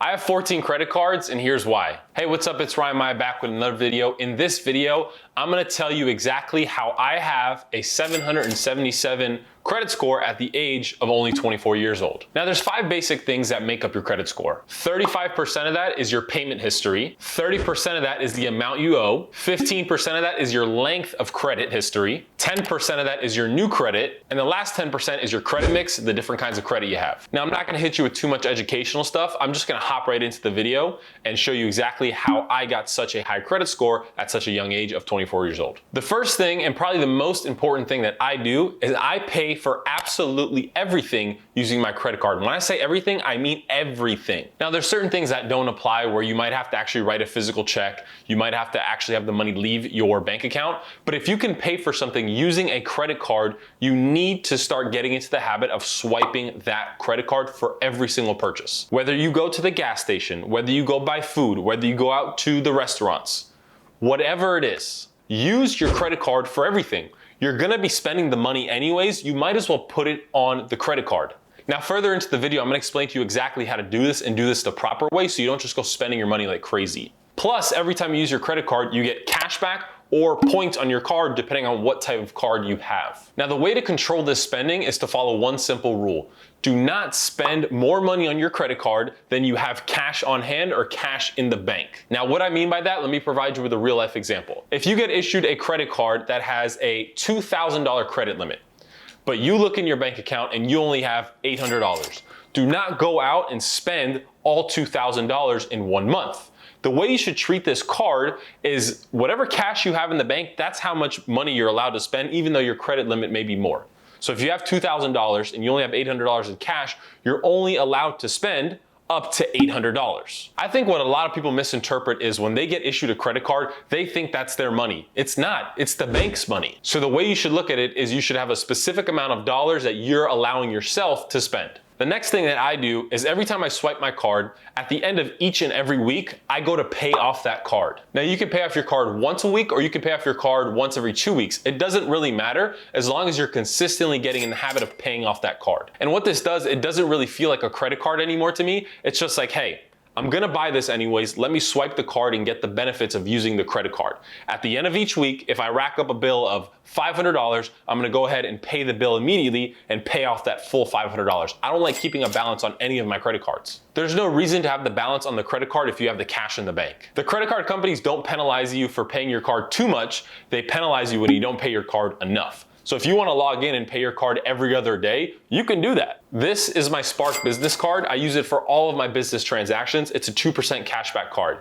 I have 14 credit cards and here's why. Hey, what's up? It's Ryan Maya back with another video. In this video, I'm gonna tell you exactly how I have a 777 credit score at the age of only 24 years old. Now there's 5 basic things that make up your credit score. 35% of that is your payment history. 30% of that is the amount you owe. 15% of that is your length of credit history. 10% of that is your new credit. And the last 10% is your credit mix, the different kinds of credit you have. Now I'm not gonna hit you with too much educational stuff. I'm just gonna hop right into the video and show you exactly how I got such a high credit score at such a young age of 24 years old. The first thing, and probably the most important thing that I do, is I pay for absolutely everything using my credit card. When I say everything, I mean everything. Now there's certain things that don't apply where you might have to actually write a physical check. You might have to actually have the money leave your bank account. But if you can pay for something using a credit card, you need to start getting into the habit of swiping that credit card for every single purchase. Whether you go to the gas station, whether you go buy food, whether you go out to the restaurants, whatever it is, use your credit card for everything. You're gonna be spending the money anyways, you might as well put it on the credit card. Now further into the video, I'm gonna explain to you exactly how to do this and do this the proper way so you don't just go spending your money like crazy. Plus, every time you use your credit card, you get cash back or points on your card depending on what type of card you have. Now the way to control this spending is to follow one simple rule. Do not spend more money on your credit card than you have cash on hand or cash in the bank. Now what I mean by that, let me provide you with a real life example. If you get issued a credit card that has a $2,000 credit limit, but you look in your bank account and you only have $800, do not go out and spend all $2,000 in 1 month. The way you should treat this card is whatever cash you have in the bank, that's how much money you're allowed to spend, even though your credit limit may be more. So if you have $2,000 and you only have $800 in cash, you're only allowed to spend up to $800. I think what a lot of people misinterpret is when they get issued a credit card, they think that's their money. It's not, it's the bank's money. So the way you should look at it is you should have a specific amount of dollars that you're allowing yourself to spend. The next thing that I do is every time I swipe my card, at the end of each and every week, I go to pay off that card. Now you can pay off your card once a week or you can pay off your card once every 2 weeks. It doesn't really matter as long as you're consistently getting in the habit of paying off that card. And what this does, it doesn't really feel like a credit card anymore to me. It's just like, hey, I'm gonna buy this anyways, let me swipe the card and get the benefits of using the credit card. At the end of each week, if I rack up a bill of $500, I'm gonna go ahead and pay the bill immediately and pay off that full $500. I don't like keeping a balance on any of my credit cards. There's no reason to have the balance on the credit card if you have the cash in the bank. The credit card companies don't penalize you for paying your card too much, they penalize you when you don't pay your card enough. So if you want to log in and pay your card every other day, you can do that. This is my Spark business card. I use it for all of my business transactions. It's a 2% cashback card.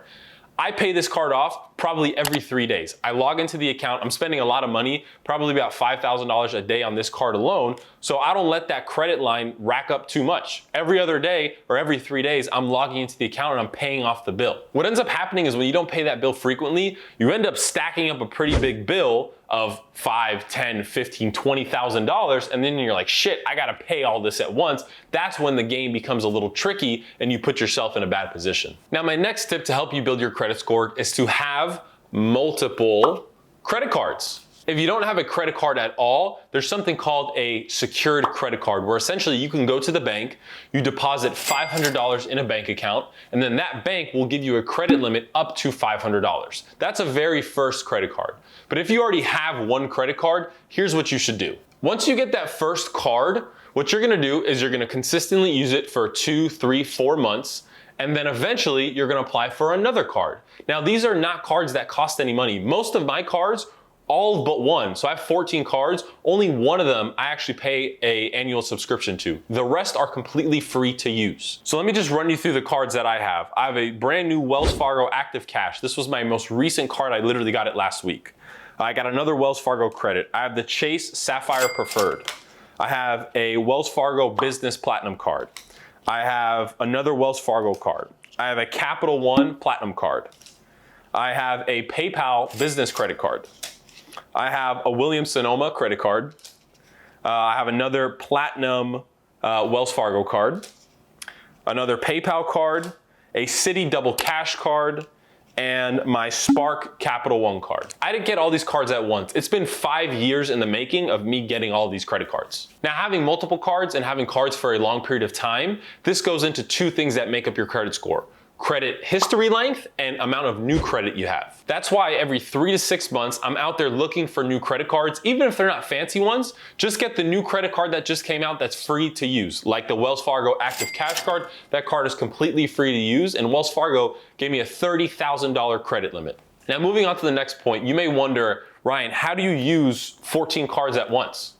I pay this card off probably every 3 days. I log into the account, I'm spending a lot of money, probably about $5,000 a day on this card alone, so I don't let that credit line rack up too much. Every other day or every 3 days, I'm logging into the account and I'm paying off the bill. What ends up happening is when you don't pay that bill frequently, you end up stacking up a pretty big bill of $5,000, $10,000, $15,000, $20,000, and then you're like, shit, I gotta pay all this at once. That's when the game becomes a little tricky and you put yourself in a bad position. Now, my next tip to help you build your credit score is to have multiple credit cards. If you don't have a credit card at all, there's something called a secured credit card where essentially you can go to the bank, you deposit $500 in a bank account, and then that bank will give you a credit limit up to $500. That's a very first credit card. But if you already have one credit card, here's what you should do. Once you get that first card, what you're gonna do is you're gonna consistently use it for 2, 3, 4 months, and then eventually you're gonna apply for another card. Now, these are not cards that cost any money. Most of my cards, all but one. So I have 14 cards, only one of them I actually pay an annual subscription to. The rest are completely free to use. So let me just run you through the cards that I have. I have a brand new Wells Fargo Active Cash. This was my most recent card. I literally got it last week. I got another Wells Fargo Credit. I have the Chase Sapphire Preferred. I have a Wells Fargo Business Platinum card. I have another Wells Fargo card. I have a Capital One Platinum card. I have a PayPal Business Credit Card. I have a Williams-Sonoma credit card. I have another Platinum Wells Fargo card, another PayPal card, a Citi Double Cash card, and my Spark Capital One card. I didn't get all these cards at once. It's been 5 years in the making of me getting all these credit cards. Now, having multiple cards and having cards for a long period of time, this goes into two things that make up your credit score: credit history length and amount of new credit you have. That's why every 3 to 6 months, I'm out there looking for new credit cards. Even if they're not fancy ones, just get the new credit card that just came out that's free to use. Like the Wells Fargo Active Cash Card, that card is completely free to use, and Wells Fargo gave me a $30,000 credit limit. Now, moving on to the next point, you may wonder, Ryan, how do you use 14 cards at once?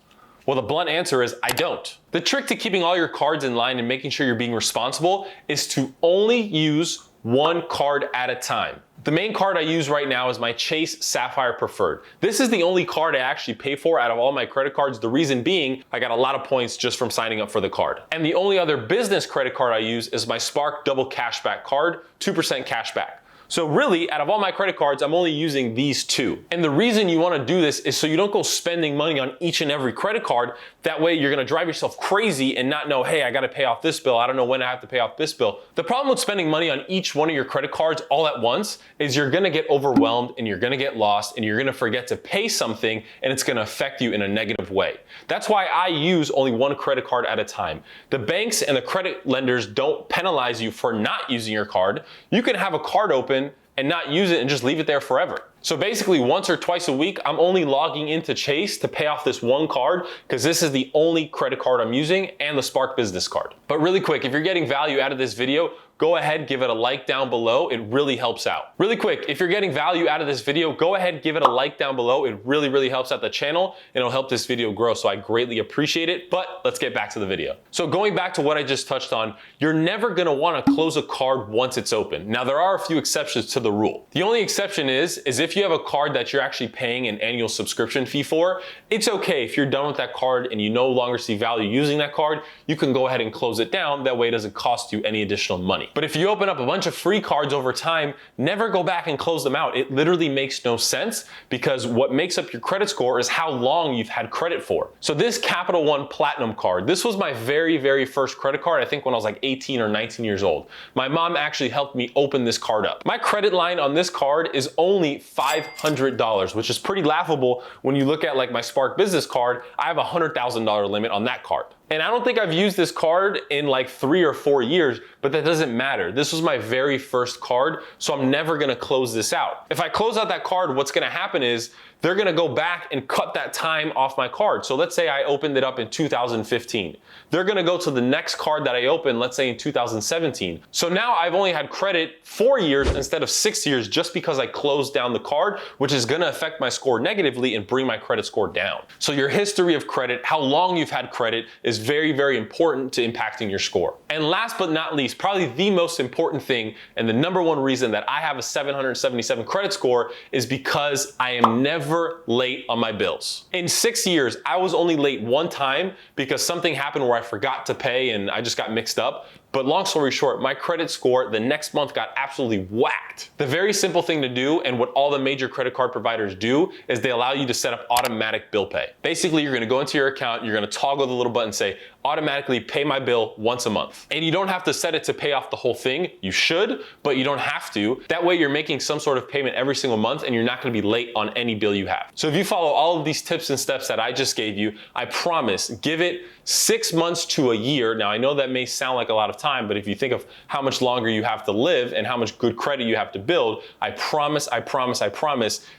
Well, the blunt answer is I don't. The trick to keeping all your cards in line and making sure you're being responsible is to only use one card at a time. The main card I use right now is my Chase Sapphire Preferred. This is the only card I actually pay for out of all my credit cards. The reason being, I got a lot of points just from signing up for the card. And the only other business credit card I use is my Spark Double Cashback card, 2% cashback. So really, out of all my credit cards, I'm only using these two. And the reason you want to do this is so you don't go spending money on each and every credit card. That way you're going to drive yourself crazy and not know, hey, I got to pay off this bill. I don't know when I have to pay off this bill. The problem with spending money on each one of your credit cards all at once is you're going to get overwhelmed and you're going to get lost and you're going to forget to pay something, and it's going to affect you in a negative way. That's why I use only one credit card at a time. The banks and the credit lenders don't penalize you for not using your card. You can have a card open and not use it and just leave it there forever. So basically, once or twice a week, I'm only logging into Chase to pay off this one card because this is the only credit card I'm using, and the Spark Business card. But really quick, if you're getting value out of this video, go ahead, give it a like down below. It really helps out. Really quick, if you're getting value out of this video, go ahead, give it a like down below. It really helps out the channel and it'll help this video grow. So I greatly appreciate it, but let's get back to the video. So going back to what I just touched on, you're never gonna wanna close a card once it's open. Now, there are a few exceptions to the rule. The only exception is if you have a card that you're actually paying an annual subscription fee for, it's okay if you're done with that card and you no longer see value using that card, you can go ahead and close it down. That way it doesn't cost you any additional money. But if you open up a bunch of free cards over time, never go back and close them out. It literally makes no sense, because what makes up your credit score is how long you've had credit for. So this Capital One Platinum card, this was my very first credit card, I think when I was like 18 or 19 years old. My mom actually helped me open this card up. My credit line on this card is only $500, which is pretty laughable when you look at like my Spark Business card. I have a $100,000 limit on that card. And I don't think I've used this card in like 3 or 4 years, but that doesn't matter. This was my very first card, so I'm never gonna close this out. If I close out that card, what's gonna happen is they're gonna go back and cut that time off my card. So let's say I opened it up in 2015. They're gonna go to the next card that I opened, let's say in 2017. So now I've only had credit 4 years instead of 6 years just because I closed down the card, which is gonna affect my score negatively and bring my credit score down. So your history of credit, how long you've had credit, is very important to impacting your score. And last but not least, probably the most important thing and the number one reason that I have a 777 credit score is because I am never late on my bills. In 6 years, I was only late one time because something happened where I forgot to pay and I just got mixed up. But long story short, my credit score the next month got absolutely whacked. The very simple thing to do, and what all the major credit card providers do, is they allow you to set up automatic bill pay. Basically, you're gonna go into your account, you're gonna toggle the little button, say, automatically pay my bill once a month. And you don't have to set it to pay off the whole thing. You should, but you don't have to. That way you're making some sort of payment every single month and you're not gonna be late on any bill you have. So if you follow all of these tips and steps that I just gave you, I promise, give it 6 months to a year. Now I know that may sound like a lot of time, but if you think of how much longer you have to live and how much good credit you have to build, I promise,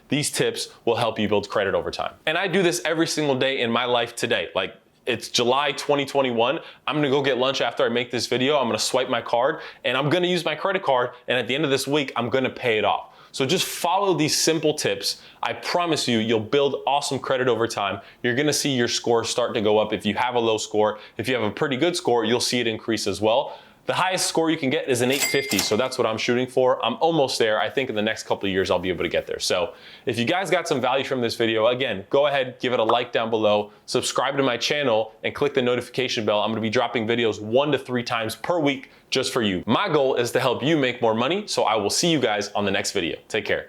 these tips will help you build credit over time. And I do this every single day in my life today. Like, it's July 2021. I'm gonna go get lunch after I make this video. I'm gonna swipe my card and I'm gonna use my credit card. And at the end of this week, I'm gonna pay it off. So just follow these simple tips. I promise you, you'll build awesome credit over time. You're gonna see your score start to go up. If you have a low score, if you have a pretty good score, you'll see it increase as well. The highest score you can get is an 850, so that's what I'm shooting for. I'm almost there. I think in the next couple of years, I'll be able to get there. So if you guys got some value from this video, again, go ahead, give it a like down below, subscribe to my channel, and click the notification bell. I'm gonna be dropping videos 1 to 3 times per week just for you. My goal is to help you make more money, so I will see you guys on the next video. Take care.